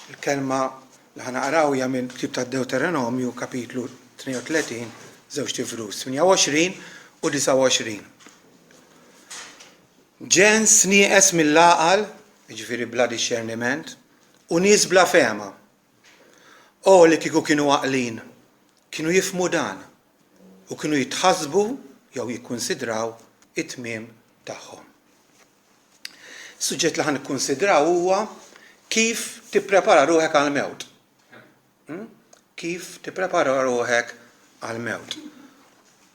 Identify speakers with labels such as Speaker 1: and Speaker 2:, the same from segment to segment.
Speaker 1: Il-kelma li ħanaqraw hija minn Ktieb tad-Deuteronomju kapitlu 32 żewġ tifrus 28 u 29. Ġens nieqes mill-għaqal, jiġifieri bla discerniment, u nies bla fehma. Li kieku kienu għaqlin, kienu jifhmu dan u kienu jitħassbu jew jikkunsidraw it-tmiem tagħhom. Is-suġġett li ħanikkunsidraw huwa kif tipprepara ruħek għall-mewt. Kif tipprepara ruħek għall-mewt.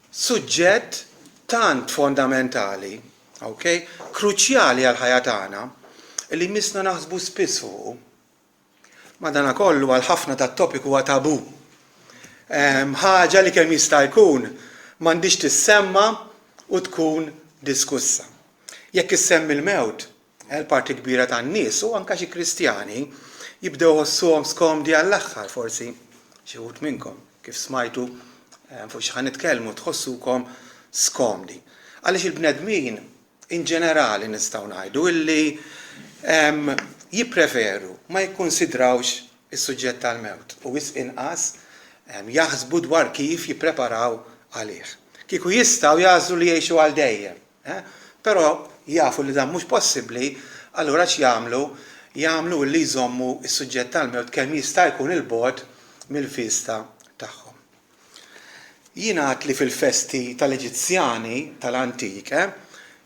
Speaker 1: Suġġett tant fondamentali, kruċjali għall-ħajja tagħna li misna naħsbu spiss fuqu. Madankollu għal ħafna tat-topiku huwa tabu. Ħaġa li kemm jista' jkun m'għandix tissemma u tkun diskussa. Jekk issemmi l-mewt, parti kbira tan-nies u anke xi Kristjani jibdew ħossuhom skomdi għall-aħħar forsi xi wħud minnkom kif smajtu fuq xi ħanitkellmu tħossukom skomdi. Għaliex il-bnedmin in ġenerali nistgħu ngħidu illi jippreferu ma jikkunsidrawx is-suġġett tal-mewt u wisq inqas jaħsbu dwar kif jippreparaw għalih. Kieku jistgħu jażlu li jgħixu għal dejjem, però jafu li dan mhux possibbli, allura x'jagħmlu? Jagħmlu li jżommu s-suġġett tal-mewt kemm jista' jkun il-bogħod mill-fista tagħhom. Jingħad li fil-festi tal-Eġizzjani tal-antik,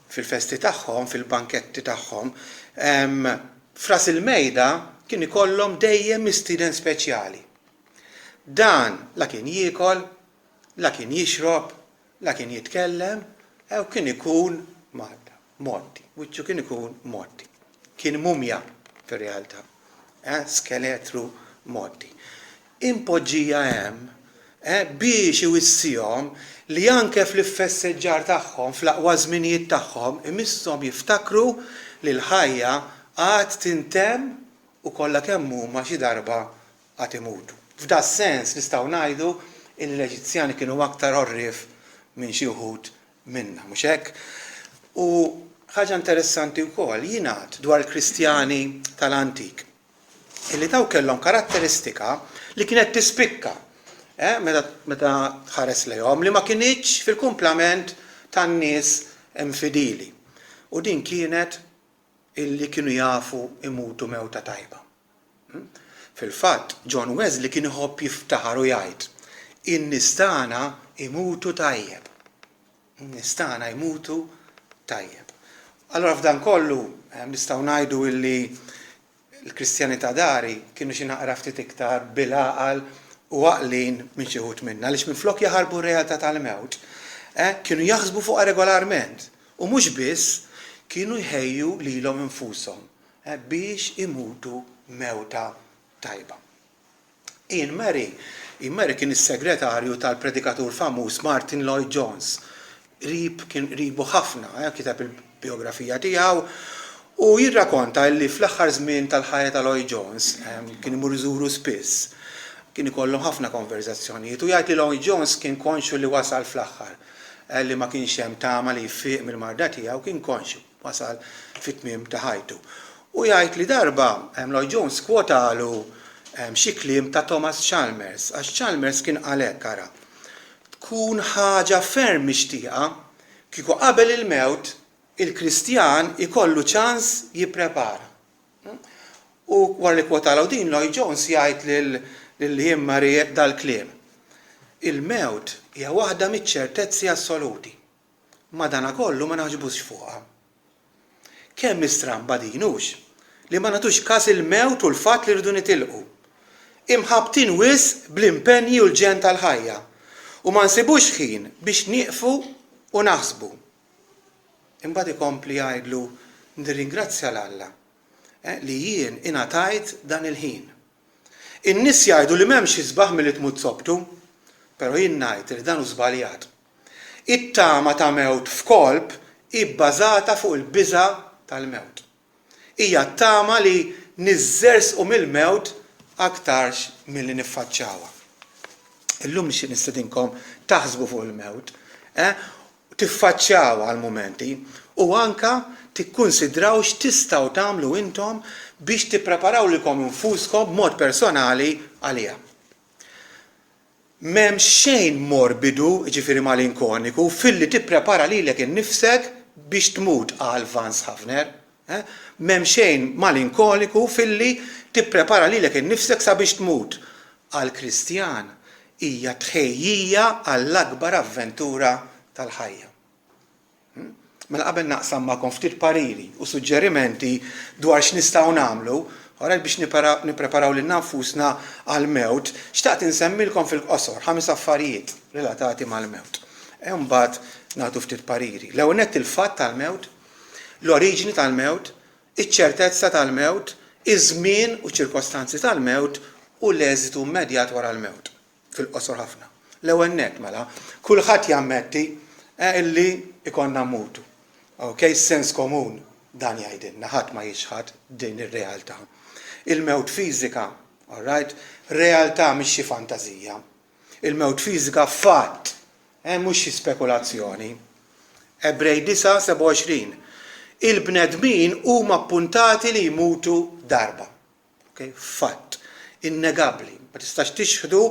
Speaker 1: fil-festi tagħhom, fil-banketti tagħhom, f'ras il-mejda kien ikollhom dejjem mistieden speċjali. Dan la kien jiekol, la kien jixrob, la kien jitkellem, jew kien ikun morti, wiċċu kien ikun morti. Kien mumja fir-realtà, skeletru morti. Impoġġija hemm biex iwissihom li anke fl-iffesseġġar tagħhom, fl-aqwa żminijiet tagħhom, imisshom jiftakru li l-ħajja għad tintemm u kollha kemm huma xi darba għad imutu. F'da sens nistgħu ngħidu li l-Eġizzjani kienu aktar orrif minn xi wħud minnha, mhux hekk? U ħaġa interessanti wkoll jingħad dwar il-Kristjani tal-antik illi daw kellhom karatteristika li kienet tispikka meta ħares lejhom li ma kinitx fil-kumplament tan-nies infidili. U din kienet illi kienu jafu imutu mewta tajba. Fil-fatt, John Wesley kien iħobb jiftaħar u jgħid: in-nies tagħna imutu tajjeb. In-nies tagħna jmutu tajjeb. Allora f'dan kollu nistgħu ngħidu illi l-Kristjani ta' dari kienu xi naqra ftit iktar bil-għaqal u għaqlin minn xi wħud minnha għaliex minflok jaħarbu r-realtà tal-mewt, kienu jaħsbu fuqha regolarment u mhux biss kienu jħejju lilhom infushom biex imutu mewta tajba. Ian Murray kien is-segretarju tal-predikatur famuż Martin Lloyd Jones. Kien ribu ħafna, kitab il-biografija tiegħu u jirrakkonta li fl-aħħar żmien tal-ħajja ta' Lloyd Jones kien imur iżuru spiss. Kien ikollhom ħafna konverzazzjonijiet u jgħid li Lloyd Jones kien konxu li wasal fl-aħħar li ma kienx hemm tama li jfieq mill-marda tiegħu kien konxu wasal fit-tmiem ta' ħajtu. U jgħid li darba Lloyd Jones kwotalu xi kliem ta' Thomas Chalmers, għax Chalmers kien qal hekk ara. Tkun ħaġa ferm mixtieqa kieku qabel il-mewt il-Kristjan ikollu ċans jipprepara. U wara li kwotalu din Lloyd Jones jgħid lil Murray dal-kliem. Il-mewt hija waħda miċ-ċertezzi assoluti. Madankollu ma naħsbux fuqha. Kemm mistramba dinux li ma nagħtux każ il-mewt u l-fatt li rridu nitilqu. Imħabtin wisq bl-impenji u l-ġen tal-ħajja u ma nsibux ħin biex nieqfu u naħsbu. Imbagħad ikompli jgħidlu nirringrazzja l-Alla li jien ingħatajt dan il-ħin. In-nies jgħidu li m'hemmx isbaħ milli tmut sobtu, però jien ngħid li dan hu żbaljat. It-tama ta' mewt f'kolb hi bbażata fuq il-biża' tal-mewt. Hija t-tama li niżżersqu mill-mewt aktarx milli niffaċċawha. Illum nistedinkom taħsbu fuq il-mewt, tiffaċċjawha għal mumenti u anka tikkunsidraw x'tistgħu tagħmlu intom biex tippreparaw lilkom infuskom b'mod personali għaliha. M'hemm xejn morbidu, ġifieri malinkoniku, filli tipprepara lilek innifsek biex tmut għal Vance Havner. M'hemm xejn malinkoniku filli tipprepara lilek innifsek sabiex tmut. Għal Kristjan hija tħejjija għall-akbar avventura tal-ħajja. Mela qabel naqsam magħkom ftit pariri u suġġerimenti dwar x'nistgħu nagħmlu, wara biex nippreparaw lil nfusna għall-mewt, xtaqt insemmilkom fil-qosor 5 affarijiet relatati mal-mewt. Imbagħad nagħtu ftit pariri. L-ewwel nett il-fatt tal-mewt, l-oriġini tal-mewt, iċ-ċertezza tal-mewt, iż-żmien u ċirkostanzi tal-mewt u l-eżitu immedjat wara l-mewt. Fil-qosor ħafna. L-ewwel nett mela, kulħadd jammetti illi ikonna mmutu. Okay, sens komun dan jgħidilna, ħadd ma jixħad din ir-realtà. Il-mewt fiżika, all right, realtà mhix xi fantażija. Il-mewt fiżika fatt, mhux xi spekulazzjoni. Ebrej 9:27. Il-bnedmin huma appuntati li jmutu darba. Okay, fatt, innegabbli. Ma tistax tixħdu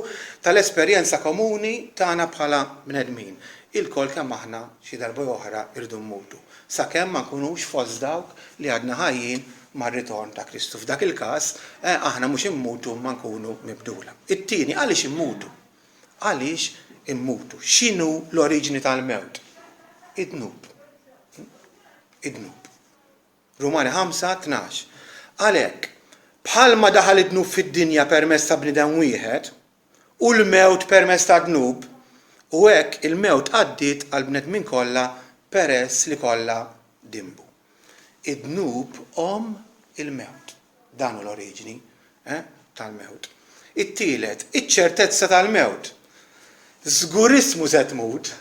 Speaker 1: tal-esperjenza komuni tagħna bħala bnedmin. Il-kol kemm aħna xi darba oħra irdu mmutu. Sakemm ma nkunux fost dawk li għadna ħajjin mar-ritorn ta' Kristu. F'dak il-każ aħna mhux immutu ma nkunu mibdula. It-tieni għaliex immutu? Għaliex immutu? X'inhu l-oriġini tal-mewt? Id-dnub. Id-dnub. Rumani 5:12. Għalhekk bħalma daħal id-dnub fid-dinja permezz ta' bniedem wieħed u l-mewt permezz ta' dnub, u hekk il-mewt għaddiet għal bnedmin kollha peress li kollha dimbu. Id-dnub il-mewt. Dan hu l-oriġini tal-mewt. It-tielet, iċ-ċertezza tal-mewt. Żgurismu se tmut,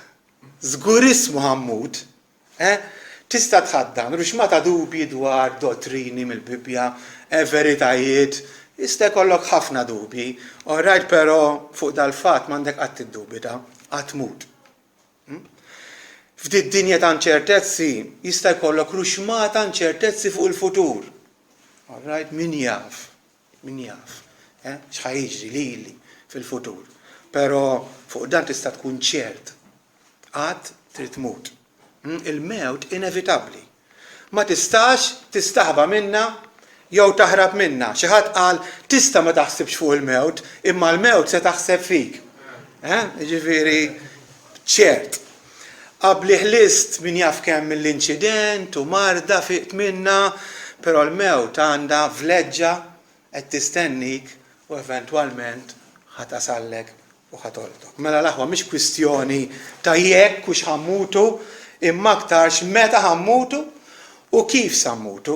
Speaker 1: żgurismu ħammut. Tista' tħaddan, rux ma ta' dubji dwar dottrini mill-Bibja, veritajiet, jista' jkollok ħafna dubji, orajt però fuq dal-fatt m'għandek qatt tiddubita, qatt tmut. F'din dinja ta' inċertezzi jista' jkollok ruxma ta' inċertezzi fuq il-futur. Orajt, min jaf, x'ħajjiġri lili fil-futur. Però fuq dan tista' tkun ċert, qatt trid tmut. Il-mewt inevitabbli. Ma tistax tistaħba minna jew taħrab minna. Xi ħadd qal tista' ma taħsibx fuq il-mewt, imma l-mewt se taħseb fik. Ġifieri ċert. Qabli ħlist min jaf kemm mill-inċident u marda fiqt minna, però l-mewt għandha vleġġa qed tistennik u eventwalment ħatasallek u ħatoltok. Mela l-aħwa mhix kwistjoni ta' jekk hux ħammutu, imma aktarx meta ħammutu u kif sammutu.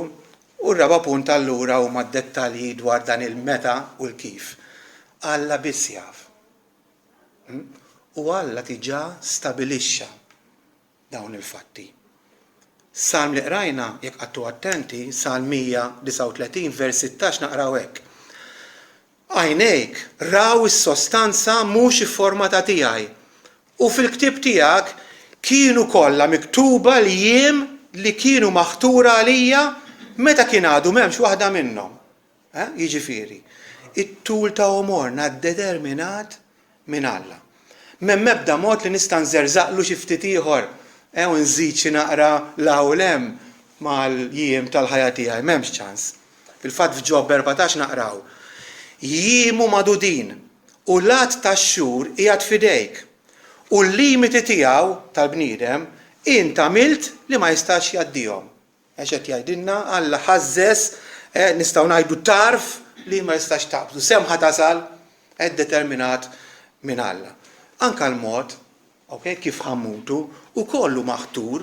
Speaker 1: U r-raba punt allura huma d-dettalji dwar dan il-meta u l-kif. Alla biss jaf. U Alla diġà stabilixxa dawn il-fatti. Salm li qrajna, jekk għattu attenti, Salm 139 vers 16 naqraw hekk. Għajnejk raw is-sostanza mhux iffurmata tiegħi u fil-ktieb tiegħek kienu kollha miktuba l-jiem li kienu maħtura għalija meta kien għadu m'hemmx waħda minnhom. Jiġifieri, it-tul ta' umorna determinat minn Alla. M'hemm ebda mod li nista' nżerżaqlu xi ftit ieħor u nżid xi naqra l-awlem mal-jiem tal-ħajja tiegħi, m'hemmx ċans. Fil-fatt f'Ġobb 14 naqraw. Jiemu madudin u lat tax-xhur qiegħed f'idejk u l-limiti tiegħu tal-bniedem int għamilt li ma jistax jgħaddihom. Għax qed jgħidilna Alla ħażżes nistgħu ngħidu tarf li ma jistax taqbdu. Semħa tasal determinat minn Alla. Anka l-mod, kif ħammutu u kollu maħtur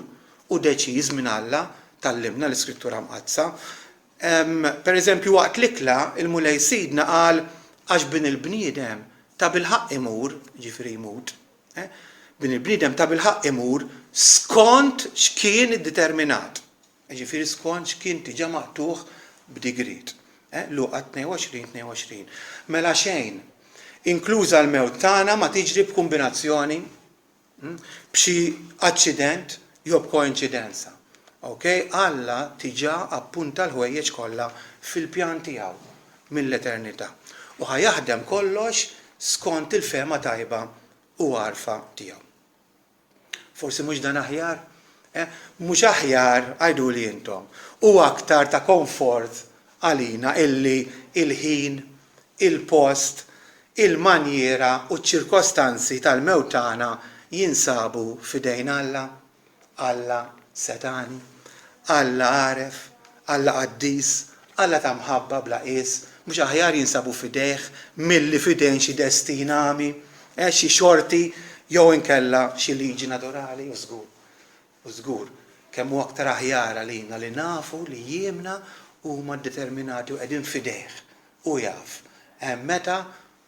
Speaker 1: u deċiż minn Alla tallimna l-Iskrittura mqazza. Per eżempju waqt l-ikla il-Mulej Sidna qal għax bin il-bniedem ta' bil-ħaq imur, ġifieri jmut, bin il-bniedem ta' bil-ħaq imur skont x'kien iddeterminat. Ġifieri skont x'kien diġà maqtuh b'digrit. Luqa 22. Mela xejn, inkluża l-mewt tagħna ma tiġri b'kombinazzjoni b'xi aċċident jew b'koinċidenza. Okay? Alla tiġa appunta l-ħwejjeġ kollha fil-pjan tiegħu mill-eternità. U ħajaħdem kollox skont il-fema tajba u għarfa tiegħu. Forsi mhux dan aħjar? Mhux aħjar għajdu li intom. U aktar ta' komfort għalina illi il-ħin, il-post, il-manjera u ċ-ċirkostanzi tal-mewt tagħna jinsabu fidejn Alla setani, Alla għaref, Alla qaddis, Alla ta' mħabba bla qis, mhux aħjar jinsabu fidejh milli fidejn xi destinami, xi xorti jew inkella xi liġi naturali u żgur kemm hu aktar aħjar għalina li nafu li jiemna huma determinati u qegħdin fidejh u jaf meta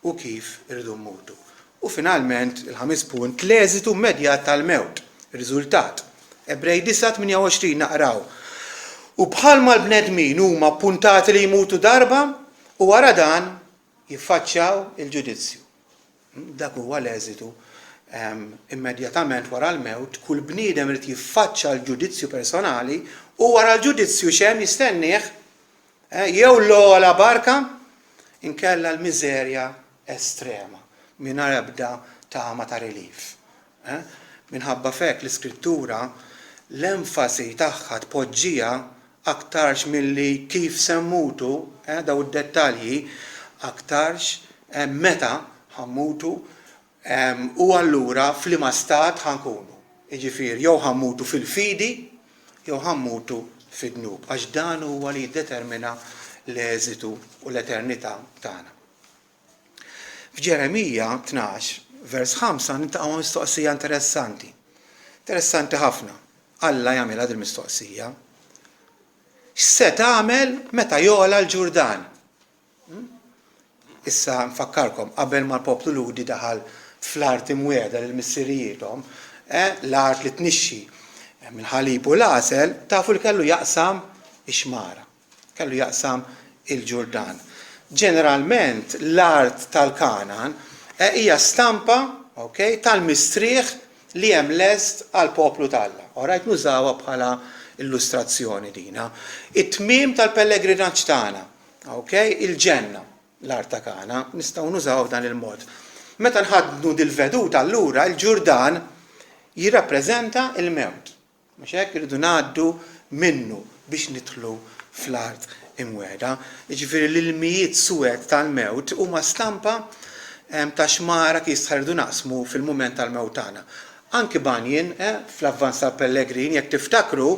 Speaker 1: u kif irridu mmutu. U finalment il-ħames punt l-eżitu immedjat tal-mewt, ir-riżultat. Ebrej 9:28 naqraw. U bħalma l-bnedmin huma appuntati li jmutu darba u wara dan jiffaċċjaw il-ġudizzju. Dak huwa l-eżitu immedjatament wara l-mewt, kull bniedem irid jiffaċċja l-ġudizzju personali u wara l-ġudizzju xemm jistennih jew l-ogħla barka inkella l-miżerja estrema mingħajr ebda tama ta' relief. Minħabba fek l-iskrittura l-enfasi tagħha tpoġġija aktarx milli kif semmutu daw id-dettalji aktarx meta ħammutu u allura f'liema stat ħankunu. Jiġifieri jew ħammutu fil-fidi jew ħammutu fid-dnub għax dan huwa li jiddetermina l-eżitu u l-eternità tagħna. F'Ġeremija 12, vers 5 nintaqgħu mistoqsija interessanti. Interessanti ħafna. Alla jagħmilha din mistoqsija. X'se tagħmel meta jogħla l-Ġurdan? Issa nfakkarkom qabel ma l-poplu Ludi daħal fl-art imwiegħda lil missierietom, l-art li tnixxi mill-ħalib u l-għasel tafu li kellu jaqsam ix-xmara. Kellu jaqsam il-Ġurdan. Ġeneralment l-art tal-Kanan hija stampa tal-mistrieħ li hemm lest għal poplu tal-Alla. Orajt nużawha bħala illustrazzjoni dina. It-tmiem tal-pellegrinaġġ tagħna, il-ġenna, l-art ta' Kana, nistgħu nużaw f'dan il-mod. Meta nħadnu dil-veduta allura il-Ġurdan jirrappreżenta il-mewt. Mhux hekk irridu ngħaddu minnu biex nidħlu fl-art imweda. Jiġifieri l-ilmijiet suwed tal-mewt huma stampa ta' xmara kif jistħardu naqsmu fil-mument tal-mewt tagħna. Anki Banjin fl-avvanz tal-Pellegrin jekk tiftakru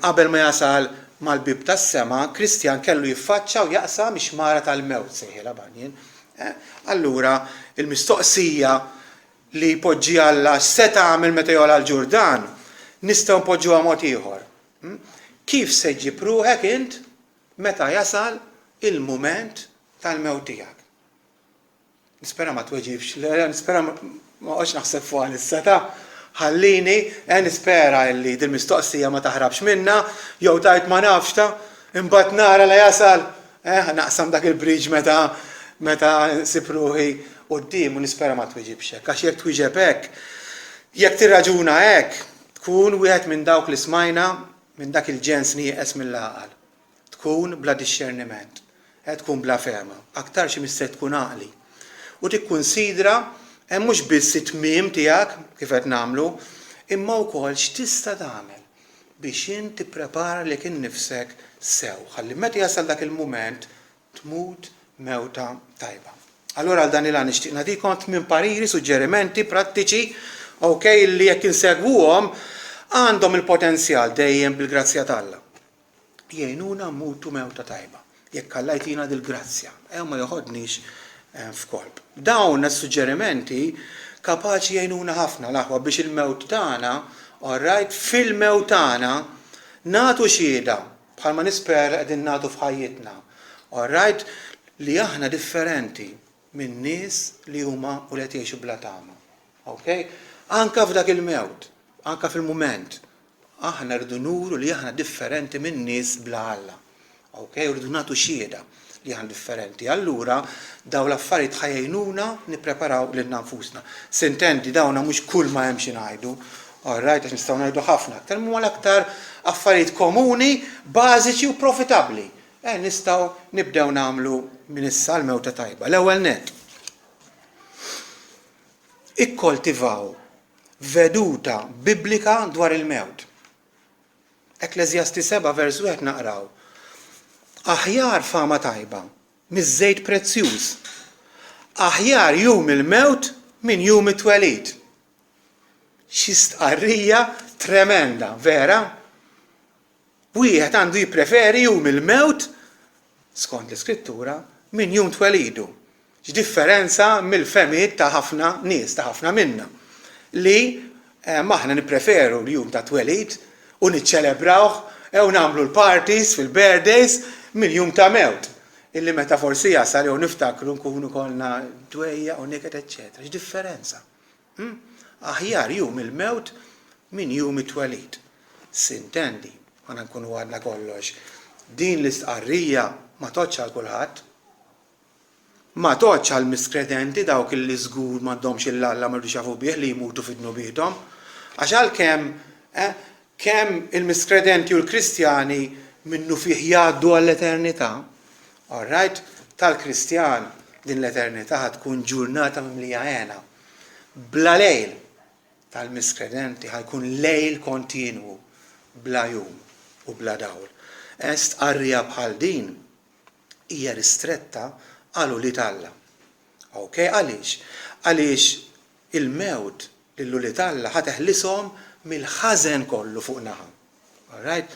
Speaker 1: qabel ma jasal mal-bib tas-sema, Kristjan kellu jiffaċċa u jaqsam ix-xmara tal-mewt sejħilha Banjin. Allura il-mistoqsija li jpoġġi Alla se tagħmel meta jogħla l-Ġurdan nistgħu npoġġuha mod ieħor. Kif se ġġib ruħek int meta jasal il-mument tal-mewt tiegħek? Nispera ma tweġibx, nispera ma qgħodx naħseb fuq issa ħallini, nispera li dil-mistoqsija ma taħrabx minna, jew tajt ma nafx imbagħad nara la jasal, naqsam dak il-bridge meta nsib ruħi quddiem u nispera ma tweġibx hekk. Għax jekk twieġeb hekk, jekk tirraġuna hekk, tkun wieħed minn dawk li smajna minn dak il-ġens nieqes mill-għaqal. Tkun bla disċerniment, tkun bla fehma, aktar xi mista tkun għaqli. U tikkunsidra mhux biss it-tmiem tiegħek kif qed nagħmlu, imma wkoll x'tista' tagħmel biex inti tipprepara lek innifsek sew. Ħalli meta jasal dak il-mument tmut mewta tajba. Allura għal dan il-għan nixtieq nagħtikom tmien pariri, suġġerimenti prattiċi, li jekk insegwuhom għandhom il-potenzjal dejjem bil-grazzja t'Alla. Jgħinuna mmutu mewta tajba. Jekk Alla jtina dil-grazzja, ma joħodniex f'kolb. Dawn is-suġġerimenti kapaċi jgħinuna ħafna l-aħwa biex il-mewt tagħna, fil-mewt tagħna nagħtu xhieda bħalma nispera qegħdin nagħtu f'ħajjitna. Li aħna differenti minn nies li huma u li qed jgħixu bla tama. Anka f'dak il-mewt, anka fil-mument, aħna rridu nuru li aħna differenti minn nies bla Alla. Rridu nagħtu xhieda li aħna differenti. Allura dawn l-affarijiet ħajjejnuna nippreparaw lil nfusna. Sintendi dawna mhux kull ma hemm xi ngħidu, Alright, għax nistgħu ngħidu ħafna aktar, imma l-aktar affarijiet komuni, bażiċi u profitabbli. Nistgħu nibdew nagħmlu minn issa l-mewta tajba. L-ewwel nett. Ikkoltivaw veduta biblika dwar il-mewt. Ekklesjasti 7 versu 1 naqraw. Aħjar fama tajba, miż-żejt prezzjuż. Aħjar jum il-mewt minn jum it-twelid. Xi stqarrija tremenda, vera? Wieħed għandu jippreferi jum il-mewt skont l-Iskrittura minn jum twelidu. X'differenza mill-femijiet ta' ħafna nies, ta' ħafna minna. Li maħna nippreferu l-jum ta' twelid u niċċelebrawh u nagħmlu l-parties fil-birthdays mill-jum ta' mewt. Illi meta forsi jasal jew niftakru nkunu kollna dwejja u niket eċċetera. X'differenza? Aħjar jum il-mewt minn jum it-twelid. Sintendi, ma nkunu għadna kollox. Din l-istqarrija ma toċċ għal kulħadd. Ma toċċ għal miskredenti dawk illi żgur m'għandhomx il-Alla ma jafu bih li jmutu fid-nubietom. Għax għalkemm kemm il-miskredenti u l-Kristjani minnu fih jgħaddu għall-eternità. Alright, tal-Kristjan din l-eternità tkun ġurnata mimlija għena. Bla lejl tal-miskredenti ħajkun lejl kontinwu, bla jum u bla dawl. Stqarrija bħal din hija ristretta għalu li talla. Ok, għaliex? Għaliex il-mewt lillu li talla ħateħlishom mill-ħażen kollu fuq naħa. Alright?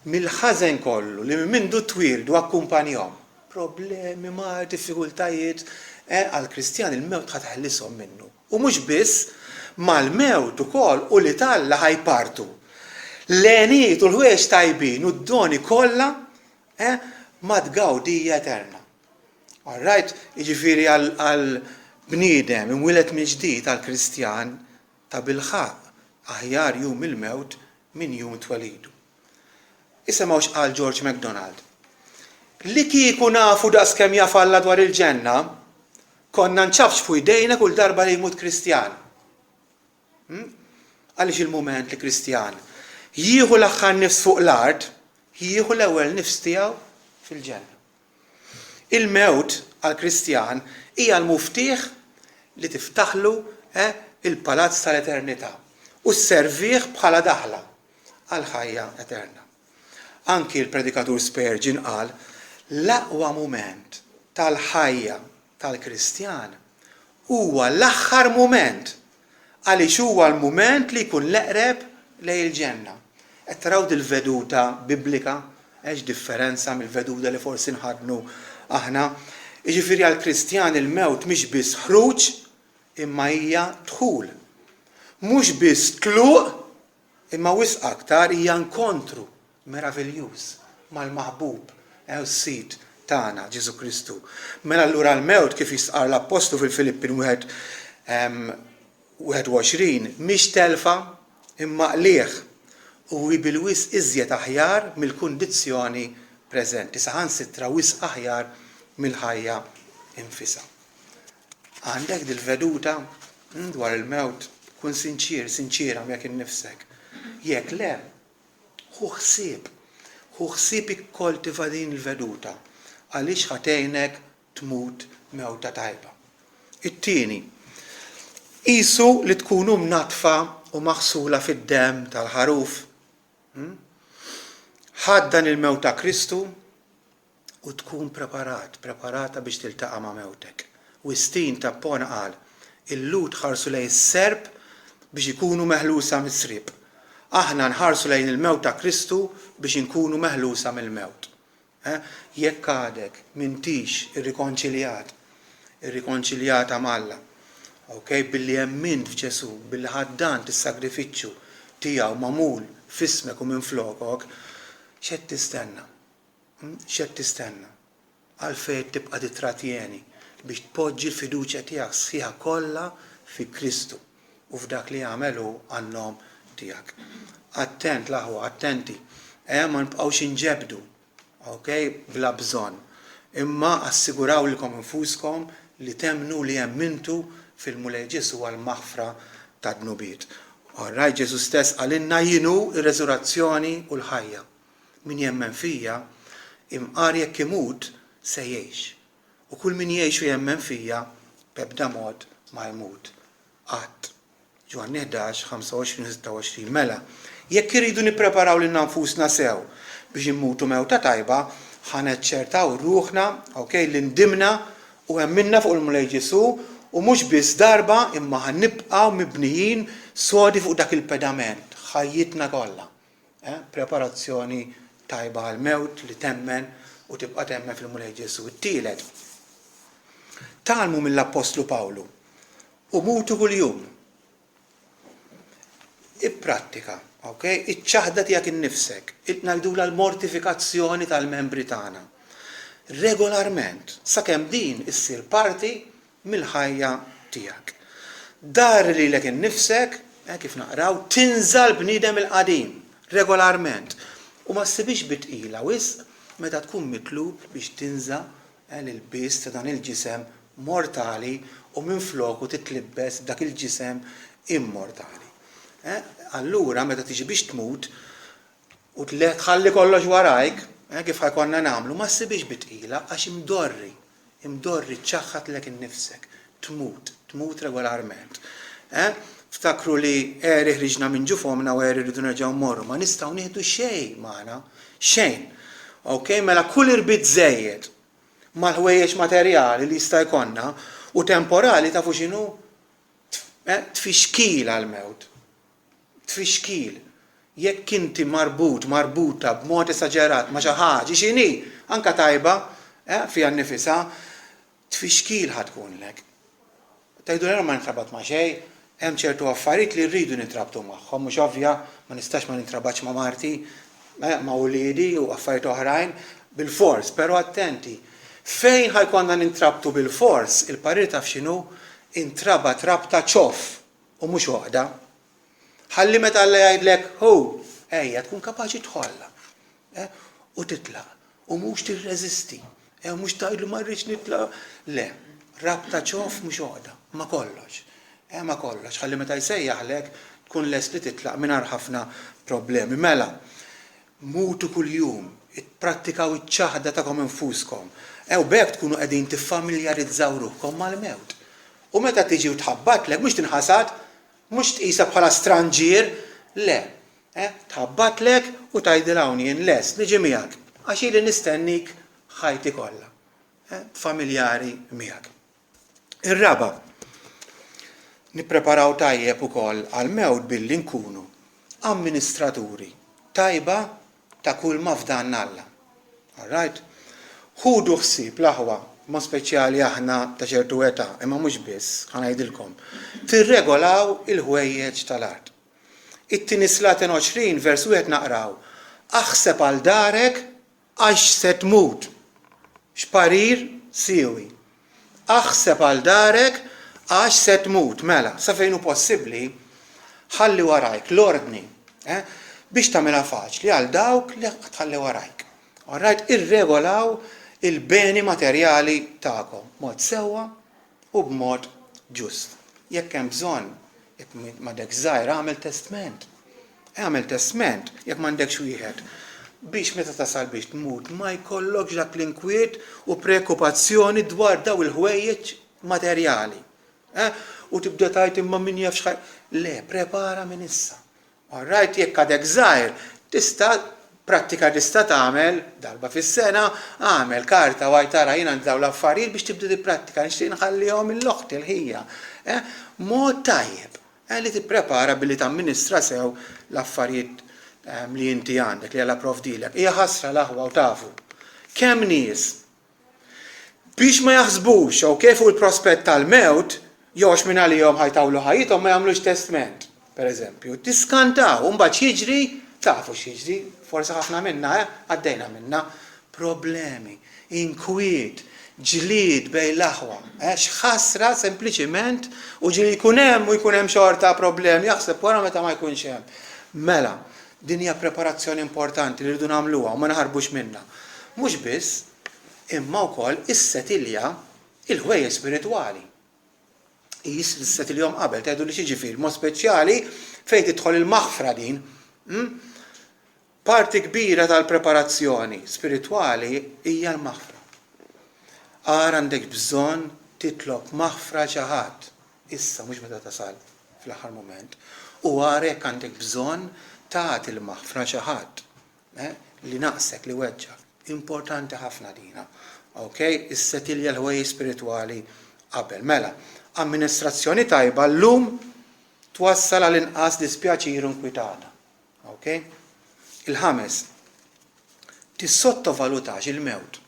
Speaker 1: Mill-ħażen kollu li mindu twildu akkumpanjahom. Problemi ma' diffikultajiet għal-Kristjan il-mewt ħateħlishom minnu. U mhux biss mal-mewt ukoll u li talla ħajpartu. L-għenijiet u l-ħwejjeġ tajbin u d-doni kollha ma' tgawdija eterna. Alright, jiġifieri għal-bniedem imwieled minn ġdid għall-Kristjan ta' bilħaq aħjar jum il-mewt minn jum twelidu. Isemgħu x'qal George MacDonald. Li kieku nafu daqskemm jaf Alla dwar il-ġenna, konna nċafx fuq idejna kull darba li jmut Kristjan. Għaliex il-mument li Kristjan jieħu l-aħħar nifs fuq l-art, jieħu l-ewwel nifs tiegħu fil-ġenna. Il-mewt għal-Kristjan hija l-muftiħ li tiftaħlu il-palazz tal-eternità u s-servih bħala daħla għal-ħajja eterna. Anki l-predikatur Spurgeon qal l-aqwa mument tal-ħajja tal-Kristjan huwa l-aħħar mument għaliex huwa l-mument li jkun l-eqreb lejn il-ġenna. Qed taraw dil-veduta biblika differenza mill-veduta li forsi nħadnu aħna. Jiġifieri għall-Kristjan il-mewt mhix biss ħruġ imma hija dħul. Mhux biss tluq imma wisq aktar hija nkontru meraviljuż mal-maħbub s-sid tagħna Ġesu Kristu. Mela allura l-mewt kif jistqar l-Apostlu fil-Filippin 21 mhix telfa imma qlieħ u bil-wisq iżjed aħjar mill-kundizzjoni preżenti, saħansitra wisq aħjar mill-ħajja infisha. Għandek dil-veduta dwar il-mewt, kun sinċira jekk innifsek. Jekk le, hu ħsieb ikkoltiva din il-veduta għaliex ħatejnek tmut mewta tajba. It-tieni, qisu li tkunu mnatfa u maħsula fid-demm tal-ħaruf. Ħadd dan il-mewt ta' Kristu u tkun preparata biex tiltaqa' ma' mewtek. Wistin tappona qal, il-lut ħarsu lejn is-serb biex ikunu meħlusa mis-srieb. Aħna nħarsu lejn il-mewt ta' Kristu biex inkunu meħlusa mill-mewt. Jekk għadek m'intix irrikonċiljata ma'Alla. Okay, billi emmint f'Ġesu, billi ħaddan tis-sagrifiċċju tiegħu magħmul f'ismek u minn flokok, x'qed tistenna? X'qed tistenna? Għalfejn tibqa' titratjeni biex tpoġġi l-fiduċja tiegħek sħiħa kollha fi Kristu u f'dak li jagħmelu għan-nom tiegħek. Attent laħwa, attenti, ma nibqgħux inġebdu, okay, bla bżonn. Imma assiguraw lilkom infuskom li temnu li emmintu fil-mulej Ġesu għal-maħfra ta' dnubiet. Alright, Ġesu stess għalinna jienu ir-reżurazzjoni u l-ħajja. Min jemmen fija, imqar jekk imut se jgħix. U kull min jgħix u jemmen fija, b'ebda mod ma jmut. Qatt. Ġwanni 11, 25, 26. Mela, jekk iridu nippreparaw lil nfusna sew biex immutu mewta tajba, ħaneċċertaw ruħna, li ndimna u hemmilna fuq il-mulej Ġesu u mhux biss darba imma ħannibqgħu mibnijin sodi fuq dak il-pedament, ħajjitna kollha. Preparazzjoni tajba għal-mewt li temmen u tibqa' temmen fil-mulej Ġesu. It-tielet. Talmu mill-Apostlu Pawlu u mutu kuljum. Ipprattika, iċ-ċaħda tiegħek innifsek, ngħidula l-mortifikazzjoni tal-membri tagħna. Regolarment, sakemm din issir parti mill-ħajja tiegħek. Dar lilek innifsek, kif naqraw, tinżal bniedem il-qadim, regolarment. U ma ssibix bitqila wisq meta tkun mitlub biex tinża l-biss ta' dan il-ġisem mortali u minfloku titlibbes dak il-ġisem immortali. Allura meta tiġi biex tmut u tħalli kollox warajk, kif ħajkonna nagħmlu, ma ssibix bitqila għax imdorri ċaħħat lek innifsek, tmut regolarment. Ftakru li ħriġna minn ġufomna u rridu nerġgħu mmorru, ma nistgħu nieħdu xejn magħna, xejn. Mela kull irbit żejjed mal-ħwejjeġ materjali li jista' jkollna u temporali tafu x'inhu? Tfixkil għall-mewt. Tfixkil. Jekk inti marbuta b'mod esaġerat ma' xi ħaġa x'inhi anke tajba fiha nnifisha, tfixkil ħadkunlek. Tgħidu ma nitrabat ma' xejn, hemm ċertu affarijiet li rridu nitrabtu magħhom, mhux ovvja ma nistax ma nintrabatx ma' marti, ma' uliedi u affarijiet oħrajn bil-fors, però attenti. Fejn ħajkonna nintrabtu bil-fors, il-parir taf x'inhu? Intraba trabta ċoff u mhux waħda. Ħalli meta Alla jgħidlek, ejja tkun kapaċi tħollha. U titlaq u mhux tirreżisti. Mhux tgħidlu ma rridx nitlaq. Le, rabta ċoff mhux waħda, ma kollox. Ma kollox, ħalli meta jsejjaħlek tkun lest li titlaq mingħajr ħafna problemi. Mela, mutu kuljum, ippprattikaw iċ-ċaħda tagħkom infuskom. Bekk tkunu qegħdin tiffamiljarizzaw ruhkom mal-mewt. U meta tiġi u tħabbatlek, mhux tinħasad, mhux tqisha bħala stranġier, le. Tħabbatlek u tgħidilha hawn jien lest niġi miegħek għax ili nistennik ħajti kollha. Familjari miegħek. Ir-raba' nippreparaw tajjeb ukoll għall-mewt billi nkunu amministraturi tajba ta' kull ma f'danna Alla. Alright? Ħudu ħsieb l-aħwa ma speċjali aħna ta' ċertu età, imma mhux biss, ħanajdilkom. Tirregolaw il-ħwejjeġ tal-art. It-tieni Slatin 20 vers 1 naqraw. Aħseb għal darek għax se tmut. Xparir siewi. Aħseb għal darek għax se tmut. Mela, sa fejn hu possibbli ħalli warajk l-ordni. Biex tagħmilha faċli għal dawk li tħalli warajk. Alright, irregolaw il-beni materjali tagħkom mod sewwa u b'mod ġust. Jekk hemm bżonn, jekk m'għandek żgħir għamel testament. Għamel testament jekk m'għandekx wieħed biex meta tasal biex tmut ma jkollokx dak l-inkwiet u preokkupazzjoni dwar daw il-ħwejjeġ materjali. U tibda tgħid imma min jaf x'ħaj. Le, prepara minn issa. Alright, jekk għadek żgħir tista' tagħmel darba fis-sena, għamel karta wajtara jiena dawn l-affarijiet biex tibda tipprattika nixtieq nħallihom il-loħt il-ħija. Mod tajjeb li tipprepara billi tamministra sew l-affarijiet li inti għandek li Alla provdilek. Hija ħasra l-aħwa u tafu. Kemm nies biex ma jaħsbux fuq il-prospett tal-mewt jew minn għalihom ħajtawlu ħajjithom ma jagħmlux testament, pereżempju. Tiskantaw u mbagħad jiġri tafu x'jiġri, forsi ħafna minna għaddejna minna problemi, inkwiet, ġlied bejn l-aħwa. X'ħasra sempliċiment u ġili jkun hemm xorta problemi jaħseb wara meta ma jkunx hemm. Mela, din hija preparazzjoni importanti li rridu nagħmluha u ma naħarbux minnha. Mhux biss, imma wkoll issetilja il-ħwejjeġ spiritwali. Qis l-set il-jom qabel, tgħidu li xi ġifier, mod speċjali fejn tidħol il-maħfra din. Parti kbira tal-preparazzjoni spiritwali hija l-maħfra. Ara għandek bżonn titlob maħfra xi ħadd, issa mhux meta tasal fl-aħħar mument. U ara jekk għandek bżonn tagħti l-maħfra xi ħadd li naqsek li weġġak. Importanti ħafna dina. Okay? Is-settilja l-ħwejjeġ spiritwali qabel. Mela, amministrazzjoni tajba llum twassal għal inqas dispjaċir u nkwitana. Okay? Il-ħames, tissottovalutax il-mewt.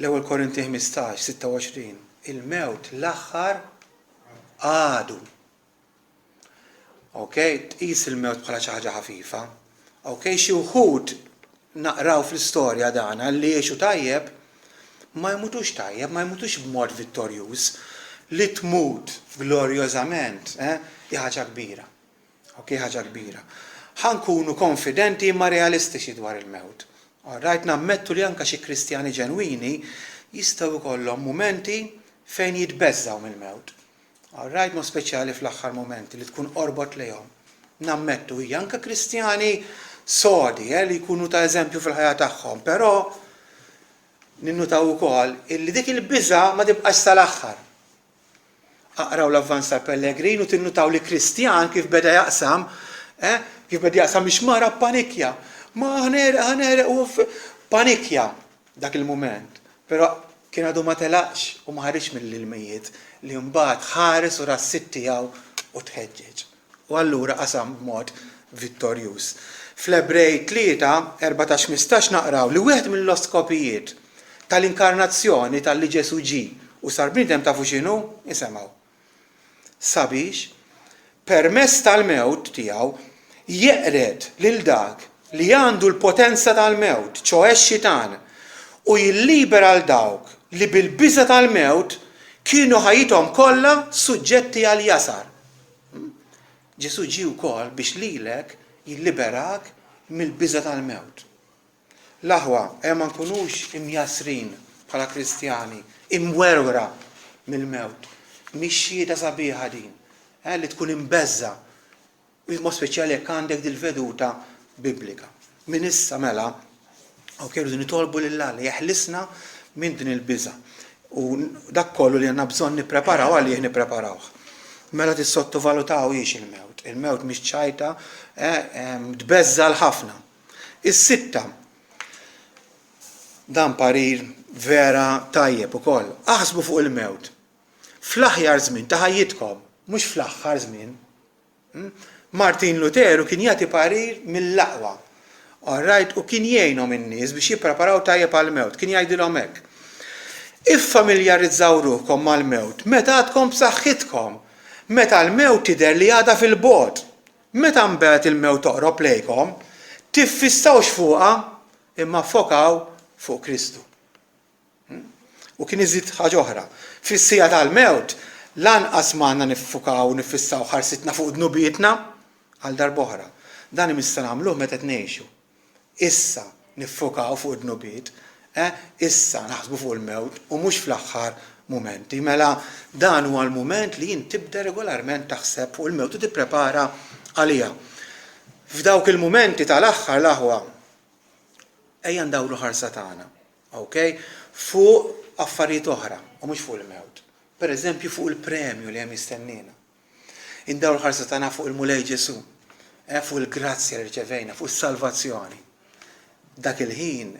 Speaker 1: L-ewwel Korinti 15:26, il-mewt l-aħħar għadu. Okay? Tqis il-mewt bħala xi ħaġa ħafifa. Okay? Xi wħud naqraw fl-istorja dana li jgħixu tajjeb ma jmutux tajjeb, ma jmutux b'mod vittorjuż. Li tmut glorjożament, hija ħaġa kbira. Okay, ħaġa kbira. Ħankunu konfidenti ma realistiċi dwar il-mewt. Rajt nammettu li anke xi Kristjani ġenwini jistgħu jkollhom mumenti fejn jitbeżżaw mill-mewt. Rajt mo speċjali fl-aħħar momenti li tkun qorbot lejhom. Nammettu hija anke Kristjani sodi li jkunu ta' eżempju fil-ħajja tagħhom, però ninnutaw ukoll illi dik il-biża' ma tibqax tal-aħħar. Aqraw l-avvanza Pellegrin u tinnutaw li Kristjan kif beda jaqsam, biex mara panikja. Ma ħanereq u panikja dak il-moment. Però kien għadu ma telaqx u ma ħarix mill-ilmijiet li mbagħad ħares u rassit tiegħu u tħeġġeġ. U allura qasam b'mod vittorjuż. Fl-Ebrej 3:14-15 naqraw li wieħed mill-oskopijiet tal-inkarnazzjoni tal-li Ġesu ġi u sar bniedem tafu x'inhu isemgħu. Sabiex permezz tal-mewt tiegħu jeqred lil dak li għandu l-potenza tal-mewt, ċoħe x-xitan, u jillibera l dawk li bil-biża tal-mewt kienu ħajjithom kollha suġġetti għal jasar. Ġesu ġie wkoll biex lilek jilliberak mill-biża tal-mewt. L-aħwa ma nkunux imjasrin bħala Kristjani, imwerwra mill-mewt. Mixjieda sabiħa din, li tkun imbeżza, mod speċjali jekk għandek dil-veduta biblika. Min issa mela, rridu nitolbu lil-Alla li jeħlisna minn din il-biża. U dak kollu li għandna bżonn nippreparaw għalih nippreparawh. Mela tissottovalutaw il-mewt. Il-mewt mhix ċajta, tbeżżal ħafna. Is-sitta, dan parir vera tajjeb ukoll. Aħsbu fuq il-mewt. Fl-aħjar żmien ta' ħajjitkom, mhux fl-aħħar żmien. Martin Luteru kien jagħti parir mill-aqwa. Alright, u kien jgħinhom in-nies biex jippreparaw tajjeb għall-mewt, kien jgħidilhom hekk. Iffamiljarizzaw ruhkom mal-mewt, meta għadkom b'saħħitkom, meta l-mewt tidher li għadha fil-bogħod. Meta mbagħad il-mewt toqrob lejkom, tiffissawx fuqha imma ffokaw fuq Kristu. U kien iżid ħaġa oħra. Fis-sija tal-mewt, lanqas m'għandna niffukaw u nifissaw ħarsitna fuq dnubietna għal darb'oħra. Dan imissa nagħmluh meta tngħixu. Issa niffukaw fuq dnubiet, issa naħsbu fuq il-mewt u mhux fl-aħħar mumenti. Mela dan huwa l-mument li jien tibda regolarment taħseb fuq il-mewt u tipprepara għaliha. F'dawk il-mumenti tal-aħħar l-aħwa ejja ndawru ħarsa tagħna, okay? Fuq affarijiet oħra u mhux fuq il-mewt. Pereżempju fuq il-premju li hemm jistennina. Indawru ħarsa tagħna fuq il-mulej Ġesu, fuq il-grazzja li rċevejna, fuq is-salvazzjoni. Dak il-ħin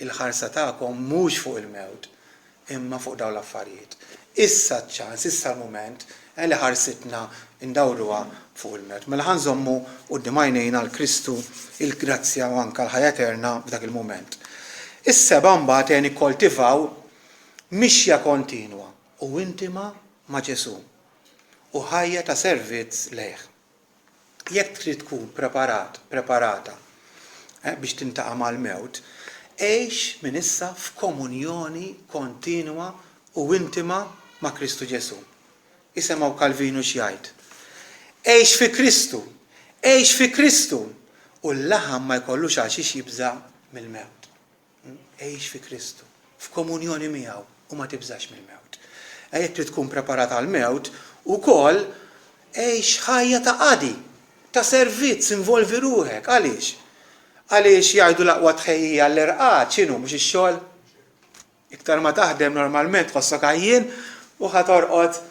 Speaker 1: il-ħarsa tagħkom mhux fuq il-mewt, imma fuq dawn l-affarijiet. Issa ċans, issa l-mument li ħarsitna indawruha fuq il-mewt. Mela ħanżommu quddiem għajnejna l-Kristu il-grazzja u anke l-ħajja eterna f'dak il-mument. Is-seba' mbagħad nikkoltivaw mixja kontinwa u intima ma' Ġesu u ħajja ta' servizz lejh. Jekk trid tkun preparata biex tintaqa' mal-mewt, għejx minn issa f'komunjoni kontinwa u intima ma' Kristu Ġesu. Isemgħu Kalvinu x'jgħid. Għejx fi Kristu, għejx fi Kristu u l-laħam ma jkollux għal xiex jibża mill-mewt. Għejx fi Kristu, f'komunjoni miegħu u ma tibżax mill-mewt. jekk trid tkun preparat għall-mewt, ukoll għejx ħajja ta' qadi, ta' servizz, involvi ruħek. Għaliex? Għaliex jgħidu l-aqwa tħejjija l-irqad x'inhu mhux ix-xogħol? Iktar ma taħdem normalment tħossok għajjien u ħatorqod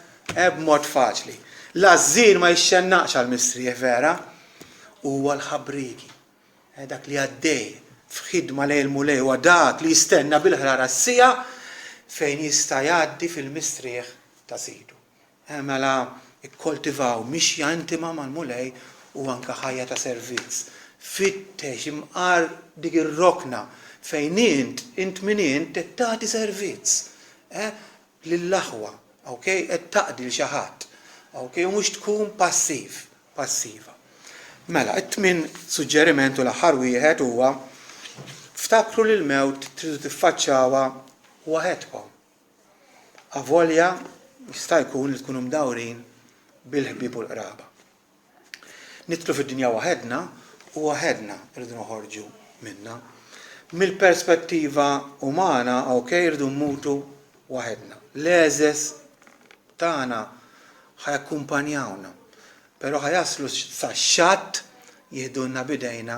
Speaker 1: b'mod faċli. L-għażżien ma jixxennaqx għall-mistrieħ vera, huwa l-ħabriki. Dak li għaddej f'ħidma lejl mulej huwa dak li jistenna bil-ħrara s-sija fejn jista' jgħaddi fil-mistrieħ ta' sidu. Mela ikkoltivaw mixja intima mal-mulej u anke ħajja ta' servizz. Fittex imqar dik ir-rokna fejn int min int qed tagħti servizz lill-aħwa, okay? Qed taqdi l xi ħadd, okay? U mhux tkun passiva. Mela, it-tmien suġġeriment u l-aħħar wieħed huwa ftakru li l-mewt tridu tiffaċċawha waħedkom. Avolja jista' jkun li tkunu mdawrin bil-ħbieb u l-qraba. Nitlu fid-dinja waħedna u waħedna rridu noħorġu minnha. Mill-perspettiva umana, okay, rridu mmutu waħedna. L-eżes tagħna ħajakkumpanjawna, però ħajaslu sa xatt jihdunna bidejna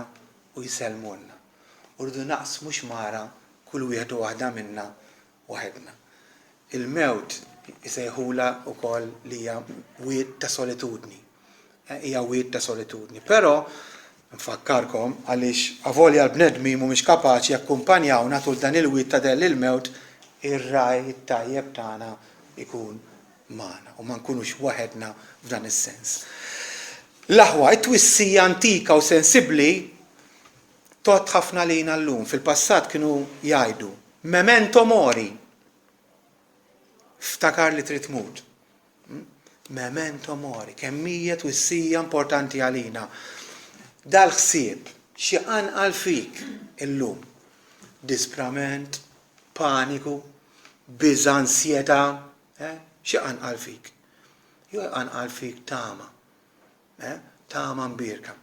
Speaker 1: u jiselmulna. U rridu naqsmu xmara kull wieħed u waħda minna waħedna. Il-mewt jisejħula wkoll li hija wied ta' solitudni. Hija wied ta' solitudni. Però nfakkarkom għaliex avolja l-bnedmi mhumiex kapaċi jakkumpanjawna tul dan il-wied ta' del il-mewt ir-raj tajjeb tagħna ikun magħna u ma nkunux waħedna f'dan is-sens. L-aħwa, it-twissija antika u sensibbli tot ħafna lejna llum. Fil-passat kienu jgħidu memento mori. Ftakar li trid tmut. Memento mori. Kemm hija twissija importanti għalina. Dal-ħsieb xi anqal fik illum. Disprament, paniku, biża' ansjetà, xi anqal fik. Jew anqal fik tama. Tama mbirka.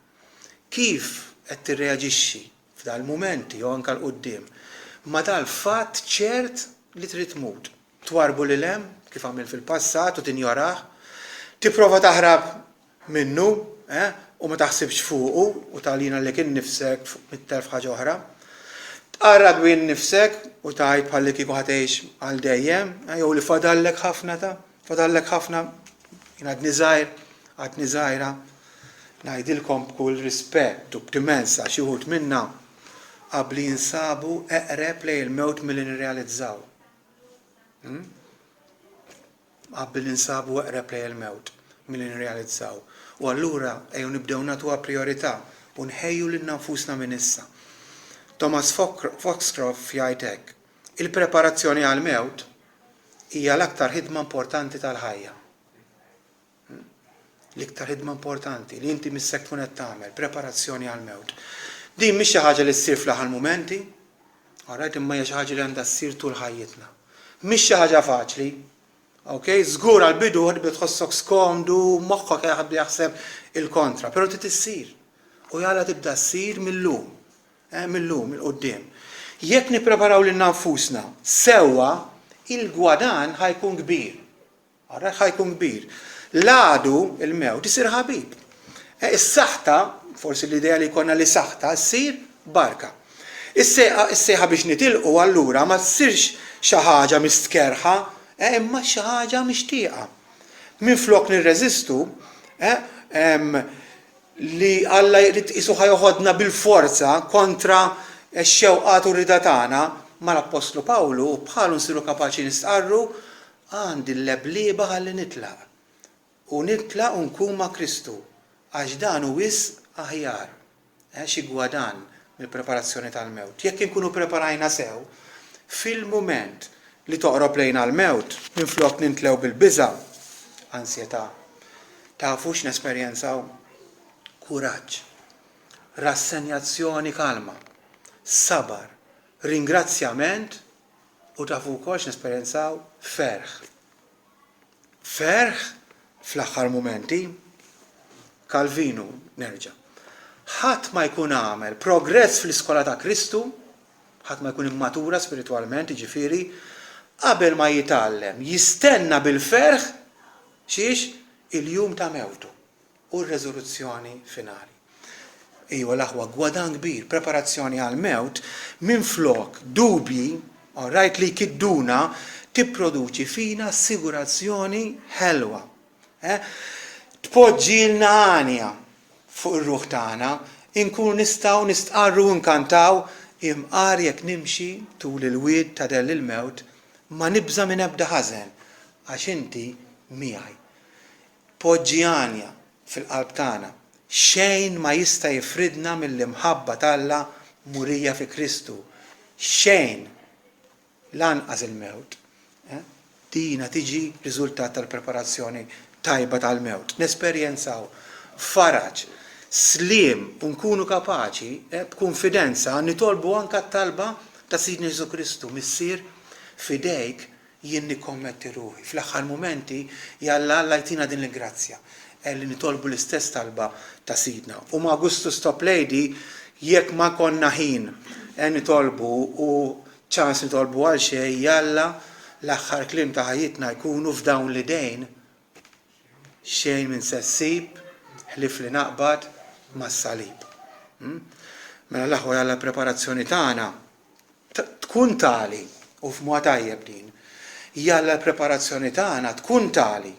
Speaker 1: Kif qed tirreaġixxi f'dal-mumenti jew anke l-qudiem ma dal-fatt ċert li trid tmut. Twarbu lil hemm kif għamil fil-passat u tinjorah, tipprova taħrab minnu u ma taħsibx fuqu u tagħlina li kien nifsek mit-telf ħaġa oħra. Tqarrab wien nifsek u tgħid bħalli kieku ħatgħix għal dejjem, jew li fadallek ħafna jien għadni żgħira. Ngħidilkom b'kull rispett u b'dimensa xi wħud minnha qabli jinsabu eqreb lejn il-mewt milli nirrealizzaw. Qabel insabu eqreb lejn il-mewt milli nirrealizzaw. U allura ejjew nibdew nagħtuha priorità u nħejju lil nfusna minn issa. Thomas Foxcroft jgħid hekk: il-preparazzjoni għall-mewt hija l-aktar ħidma importanti tal-ħajja. L-iktar ħidma importanti li inti missek tkun qed tagħmel, preparazzjoni għall-mewt. Din mhix xi ħaġa li ssir fl-aħħar mumenti, imma hija xi ħaġa li għandha ssir tul ħajjitna. Mhix xi ħaġa faċli, okay? Żgur għall-bidu ħodbi tħossok skomdu, moħħok qiegħed jaħseb il-kontra, però trid issir. U jala tibda ssir millum il-qudiem. Jekk nippreparaw lil nfusna sewwa, il-gwadan ħajkun kbir. Ħajkun kbir. L-għadu il-mewt isir ħabib. Is-saħta, forsi l-idea li jkollna li saħta, ssir barka. Is-sejħa biex nitilqu allura ma ssirx xi ħaġa mistkerħa, imma xi ħaġa mixtieqa. Minflok nirreżistu li Alla jrid isu ħajoħodna bil-forza kontra x-xewqat u rida tagħna mal-Apostlu Pawlu bħalu nsiru kapaċi nistqarru għandi l-leblieba ħalli nitlaq. U nitlaq u nkun ma' Kristu, għax dan hu wisq aħjar, xi gwadan mill-preparazzjoni tal-mewt. Jekk inkunu preparajna sew, fil-mument li toqrob lejna l-mewt, minflok nintlew bil-biża', ansjetà, tafu x'nesperjenzaw? Kuraġġ, rassenjazzjoni kalma, sabar, ringrazzjament u tafu wkoll x'nesperjenzaw? Ferħ. Ferħ fl-aħħar mumenti, Calvinu nerġa'. Ħadd ma jkun għamel progress fl-iskola ta' Kristu, ħadd ma jkun immatura spiritwalment, jiġifieri, qabel ma jitgħallem jistenna bil-ferħ xiex il-jum ta' mewtu u r-reżoluzzjoni finali. Ejwa l-aħwa gwadan kbir, preparazzjoni għal-mewt, minflok dubji, rajt li kidduna, tipproduċi fina assigurazzjoni ħelwa. Tpoġġilna għanja fuq ir-ruħ tagħna, inkunu nistgħu nistqarru nkantaw imqar jekk nimxi tul il-wied ta' del il-mewt ma nibża minn ebda ħażen għax inti miegħi. Poġġi għanja fil-qalb tagħna. Xejn ma jista' jifridna mill-imħabba t'Alla murija fi Kristu. Xejn lanqas il-mewt. Dina tiġi riżultat tal-preparazzjoni tajba tal-mewt. Nesperjenzaw faraġ, sliem u nkunu kapaċi b'konfidenza nitolbu anke t-talba ta' Sidna Ġesu Kristu missier fidejk jien nikkommetti ruħi. Fl-aħħar momenti jalla Alla jtina din l-ingrazzja li nitolbu l-istess talba ta' Sidna. U ma' Augustus Toplady jekk ma konna ħin nitolbu u ċans nitolbu għal xejn jalla l-aħħar kliem ta' ħajjitna jkunu f'dawn l-idejn xejn minn se ssib ħlif li naqbad mas-salib. Mela l-aħwa jalla preparazzjoni tagħna tkun tali u f'mod tajjeb din. Jalla l-preparazzjoni tagħna tkun tali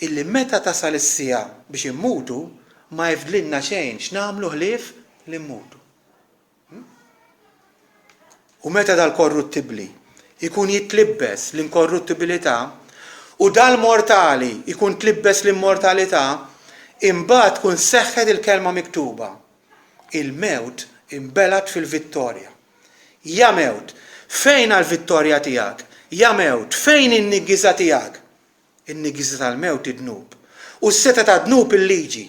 Speaker 1: illi meta tasal is-sija biex immutu ma jfdlinna xejn x'nagħmlu ħlief li mmutu. U meta dal-korruttibbli ikun jitlibbes l-inkorruttibilità u dal-mortali ikun tlibbes l-immortalità, imbagħad tkun seħħet il-kelma miktuba. Il-mewt imbelat fil-vittorja. Ja mewt, fejn għal-vittorja tiegħek? Ja mewt, fejn in-niggiża tiegħek? In-niggiża tal-mewt id-dnub. U s-seta ta' dnub il-liġi.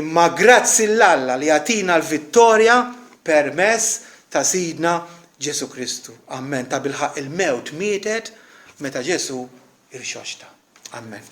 Speaker 1: Imma grazzi l-Alla li jagħtina l-vittorja permezz ta' Sidna Ġesu Kristu. Amen. Ta' bilħaq il-mewt mietet meta Ġesu irxoxta. Amen.